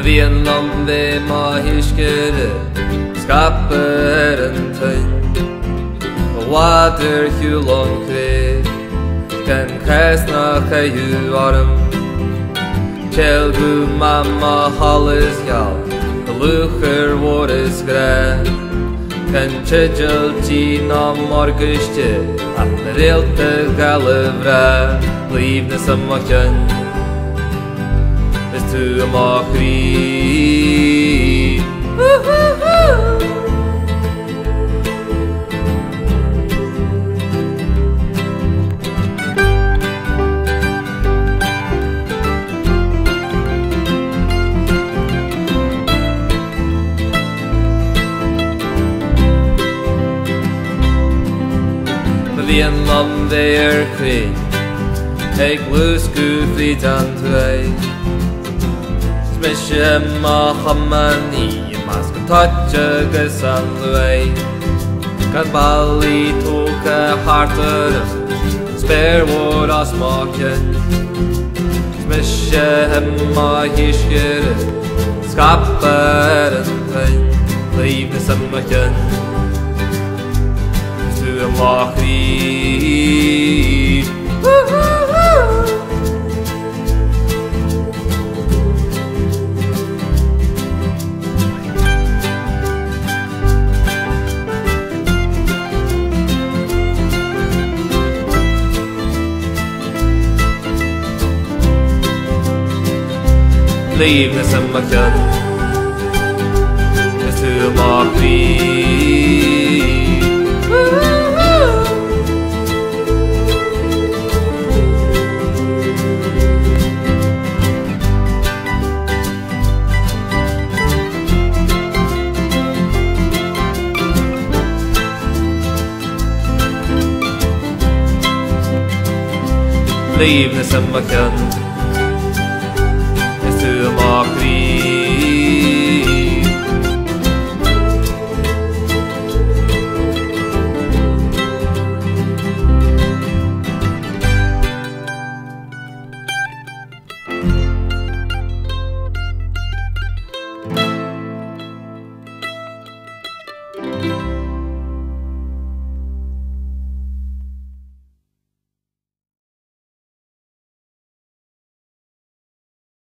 Vi en land vi må huskere, skaper en tønn. Og water hjulon kvir, kan kresna kaju arm. Kjelgu mamma halles jal, lucher våres græ. Kan tjejel tina morguste, at relte galevra. Livne som var kjønn, hvis du må kri. Vi en land vi krig, eg lusku flitan tvei. Smisje hemma hammani, maska tatja gesan luei. Kan balli toke harteren, sper våra smaken. Smisje hemma hiskere, skaper en tønn. Livne som kjønn, du må kri. Livne som kjønn, hvis du må kri. Livne som kjønn,